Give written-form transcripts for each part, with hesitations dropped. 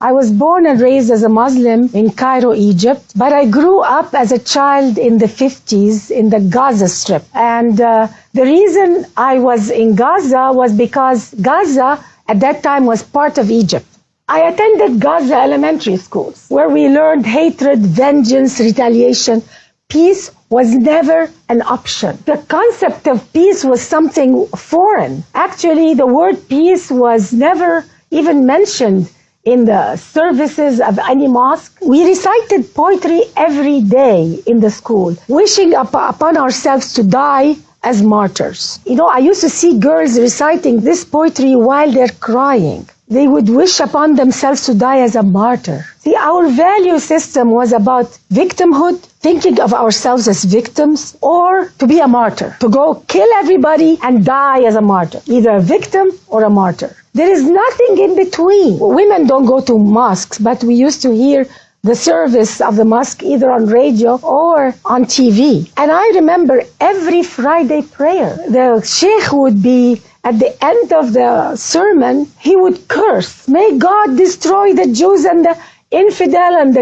I was born and raised as a Muslim in Cairo, Egypt, but I grew up as a child in the 50s in the Gaza Strip. And the reason I was in Gaza was because Gaza at that time was part of Egypt. I attended Gaza elementary schools where we learned hatred, vengeance, retaliation. Peace was never an option. The concept of peace was something foreign. Actually, the word peace was never even mentioned in the services of any mosque. We recited poetry every day in the school, wishing upon ourselves to die as martyrs. You know, I used to see girls reciting this poetry while they're crying. They would wish upon themselves to die as a martyr. See, our value system was about victimhood, thinking of ourselves as victims, or to be a martyr, to go kill everybody and die as a martyr, either a victim or a martyr. There is nothing in between. Women don't go to mosques, but we used to hear the service of the mosque either on radio or on TV. And I remember every Friday prayer, the sheikh would be at the end of the sermon, he would curse, may God destroy the Jews and the infidel and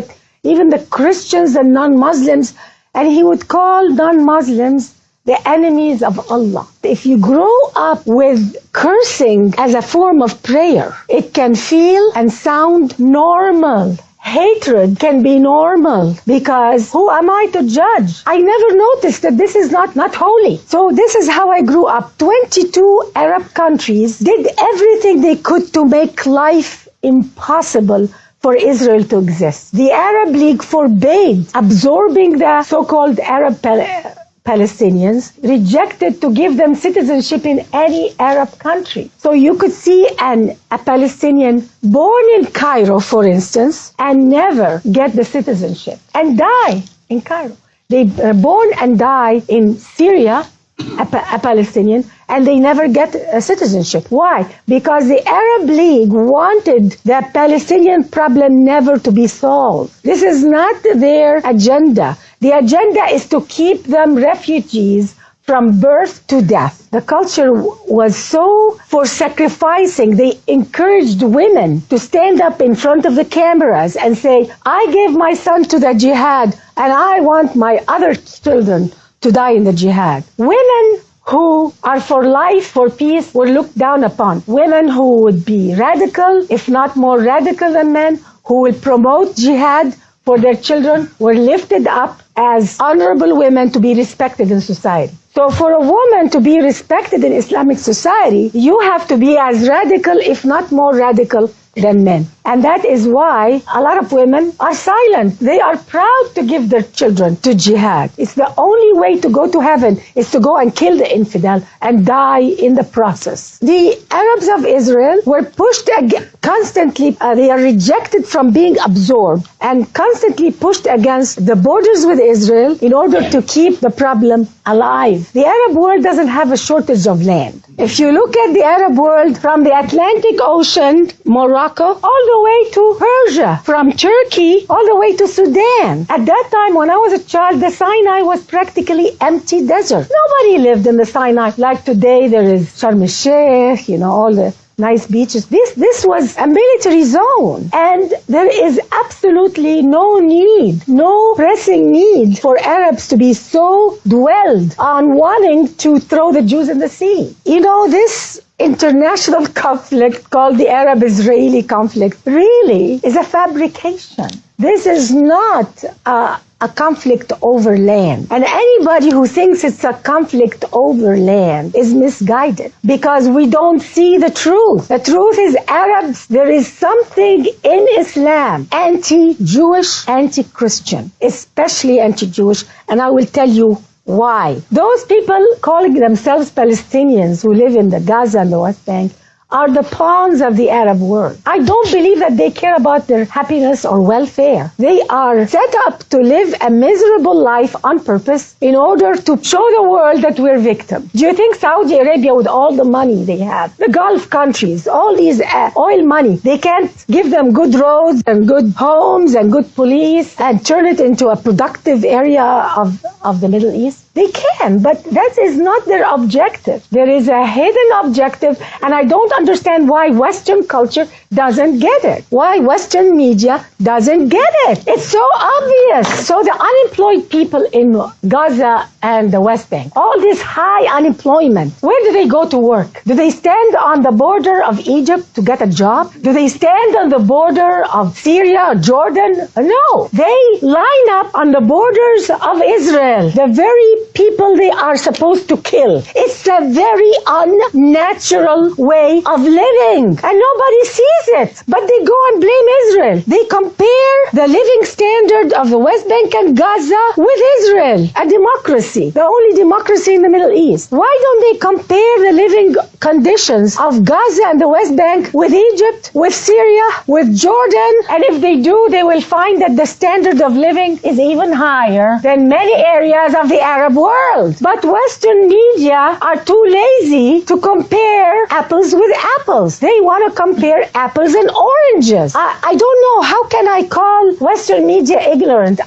even the Christians and non-Muslims. And he would call non-Muslims the enemies of Allah. If you grow up with cursing as a form of prayer, it can feel and sound normal. Hatred can be normal because who am I to judge? I never noticed that this is not holy. So this is how I grew up. 22 Arab countries did everything they could to make life impossible for Israel to exist. The Arab League forbade absorbing the so-called Arab Palestinians, rejected to give them citizenship in any Arab country. So you could see a Palestinian born in Cairo, for instance, and never get the citizenship and die in Cairo. They are born and die in Syria, a Palestinian, and they never get a citizenship. Why? Because the Arab League wanted the Palestinian problem never to be solved. This is not their agenda. The agenda is to keep them refugees from birth to death. The culture was so for sacrificing. They encouraged women to stand up in front of the cameras and say, I gave my son to the jihad and I want my other children to die in the jihad. Women who are for life, for peace, were looked down upon. Women who would be radical, if not more radical than men, who will promote jihad for their children, were lifted up as honorable women to be respected in society. So for a woman to be respected in Islamic society, you have to be as radical, if not more radical, than men. And that is why a lot of women are silent. They are proud to give their children to jihad. It's the only way to go to heaven is to go and kill the infidel and die in the process. The Arabs of Israel were pushed constantly, they are rejected from being absorbed and constantly pushed against the borders with Israel in order to keep the problem alive. The Arab world doesn't have a shortage of land. If you look at the Arab world from the Atlantic Ocean, Morocco, all the way to Persia, from Turkey all the way to Sudan. At that time, when I was a child, the Sinai was practically empty desert. Nobody lived in the Sinai. Like today, there is Sharm el-Sheikh, you know, all the nice beaches. This was a military zone. And there is absolutely no need, no pressing need for Arabs to be so dwelled on wanting to throw the Jews in the sea. You know, this international conflict called the Arab-Israeli conflict really is a fabrication. This is not a conflict over land. And anybody who thinks it's a conflict over land is misguided because we don't see the truth. The truth is Arabs, there is something in Islam anti-Jewish, anti-Christian, especially anti-Jewish, and I will tell you why. Those people calling themselves Palestinians who live in the Gaza and the West Bank are the pawns of the Arab world. I don't believe that they care about their happiness or welfare. They are set up to live a miserable life on purpose in order to show the world that we're victims. Do you think Saudi Arabia, with all the money they have, the Gulf countries, all these oil money, they can't give them good roads and good homes and good police and turn it into a productive area of the Middle East? They can, but that is not their objective. There is a hidden objective, and I don't understand why Western culture doesn't get it. Why Western media doesn't get it. It's so obvious. So the unemployed people in Gaza and the West Bank, all this high unemployment, where do they go to work? Do they stand on the border of Egypt to get a job? Do they stand on the border of Syria or Jordan? No. They line up on the borders of Israel, the very people they are supposed to kill. It's a very unnatural way of living, and nobody sees it. But they go and blame Israel. They compare the living standard of the West Bank and Gaza with Israel, a democracy, the only democracy in the Middle East. Why don't they compare the living conditions of Gaza and the West Bank with Egypt, with Syria, with Jordan? And if they do, they will find that the standard of living is even higher than many areas of the Arab world. But Western media are too lazy to compare apples with apples. They want to compare apples and oranges. I don't know, how can I call Western media ignorant?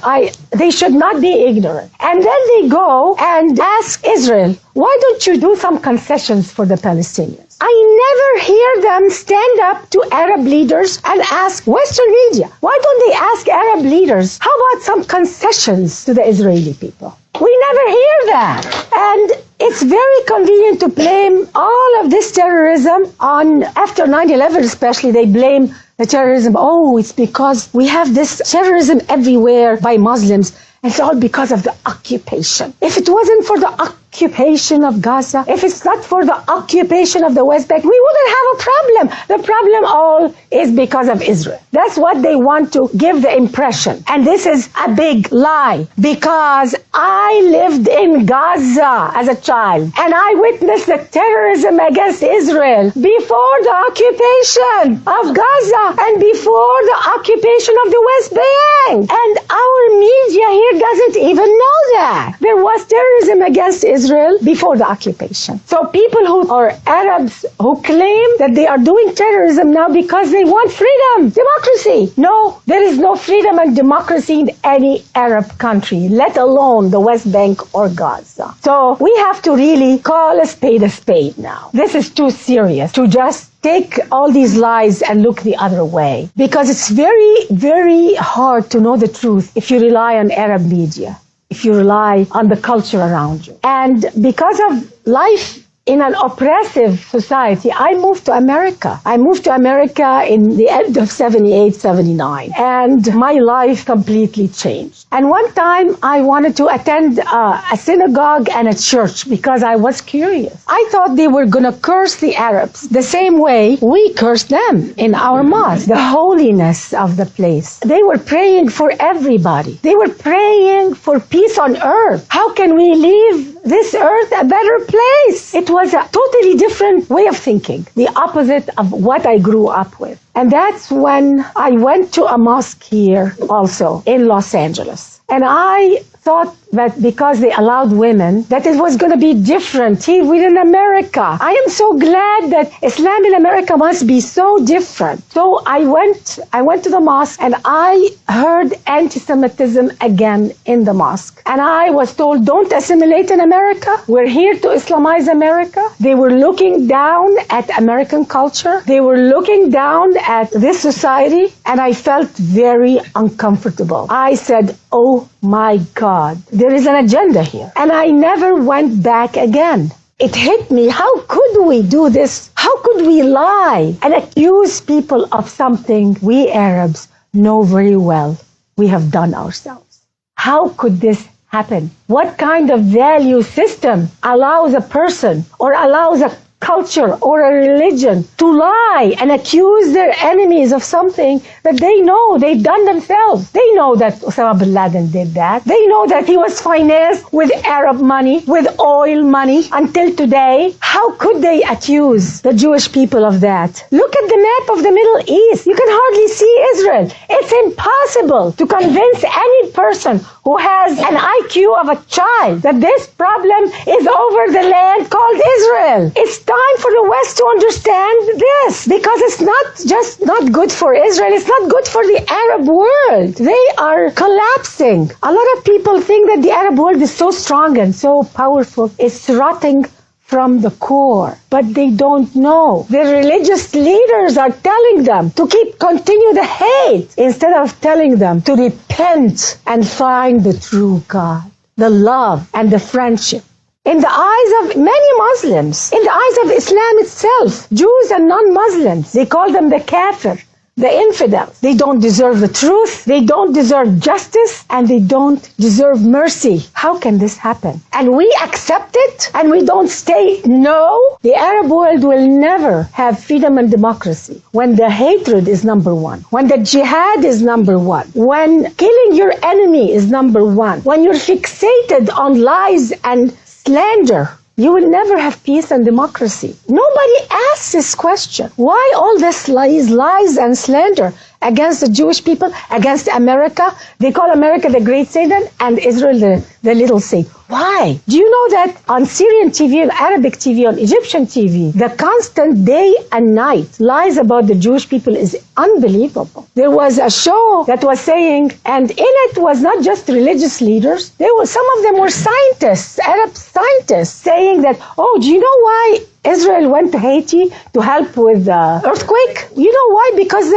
They should not be ignorant. And then they go and ask Israel, why don't you do some concessions for the Palestinians? I never hear them stand up to Arab leaders and ask Western media, why don't they ask Arab leaders, how about some concessions to the Israeli people? We never hear that. And it's very convenient to blame all of this terrorism on, after 9/11 especially, they blame the terrorism. Oh, it's because we have this terrorism everywhere by Muslims. It's all because of the occupation. If it wasn't for the occupation of Gaza, if it's not for the occupation of the West Bank, we wouldn't have a problem. The problem all is because of Israel. That's what they want to give the impression. And this is a big lie, because I lived in Gaza as a child, and I witnessed the terrorism against Israel before the occupation of Gaza and before the occupation of the West Bank. And our media here doesn't even know that. There was terrorism against Israel before the occupation. So people who are Arabs who claim that they are doing terrorism now because they want freedom, democracy. No, there is no freedom and democracy in any Arab country, let alone the West Bank or Gaza. So we have to really call a spade now. This is too serious to just take all these lies and look the other way, because it's very, very hard to know the truth if you rely on Arab media, if you rely on the culture around you. And because of life in an oppressive society, I moved to America. I moved to America in the end of 78, 79. And my life completely changed. And one time I wanted to attend a synagogue and a church because I was curious. I thought they were going to curse the Arabs the same way we cursed them in our mosque. The holiness of the place. They were praying for everybody. They were praying for peace on earth. How can we leave this earth a better place? It was a totally different way of thinking, the opposite of what I grew up with. And that's when I went to a mosque here also in Los Angeles. And I thought that because they allowed women, that it was going to be different here within America. I am so glad that Islam in America must be so different. So I went to the mosque and I heard anti-Semitism again in the mosque. And I was told, don't assimilate in America. We're here to Islamize America. They were looking down at American culture. They were looking down at this society. And I felt very uncomfortable. I said, oh my God, there is an agenda here. And I never went back again. It hit me. How could we do this? How could we lie and accuse people of something we Arabs know very well we have done ourselves? How could this happen? What kind of value system allows a person or allows a culture or a religion to lie and accuse their enemies of something that they know they've done themselves? They know that Osama bin Laden did that. They know that he was financed with Arab money, with oil money until today. How could they accuse the Jewish people of that? Look at the map of the Middle East. You can hardly see Israel. It's impossible to convince any person who has an IQ of a child that this problem is over the land called Israel. It's time for the West to understand this, because it's not just not good for Israel, it's not good for the Arab world. They are collapsing. A lot of people think that the Arab world is so strong and so powerful. It's rotting from the core, but they don't know. The religious leaders are telling them to continue the hate instead of telling them to repent and find the true God, the love and the friendship. In the eyes of many Muslims, in the eyes of Islam itself, Jews and non-Muslims, they call them the kafir, the infidels. They don't deserve the truth, they don't deserve justice, and they don't deserve mercy. How can this happen? And we accept it, and we don't say no. The Arab world will never have freedom and democracy when the hatred is number one, when the jihad is number one, when killing your enemy is number one, when you're fixated on lies and slander. You will never have peace and democracy. Nobody asks this question. Why all this lies and slander against the Jewish people, against America? They call America the great Satan and Israel the little Satan. Why? Do you know that on Syrian TV, on Arabic TV, on Egyptian TV, the constant day and night lies about the Jewish people is unbelievable. There was a show that was saying, and in it was not just religious leaders, some of them were scientists, Arab scientists, saying that, oh, do you know why Israel went to Haiti to help with the earthquake? You know why? Because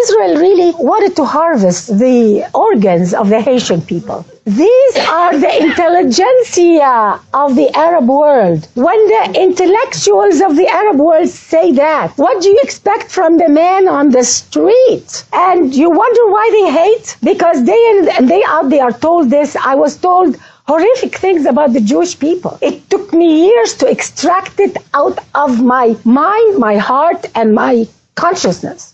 Israel really wanted to harvest the organs of the Haitian people. These are the intelligentsia of the Arab world. When the intellectuals of the Arab world say that, what do you expect from the man on the street? And you wonder why they hate? Because day in and day out they are told this. I was told horrific things about the Jewish people. It took me years to extract it out of my mind, my heart, and my consciousness.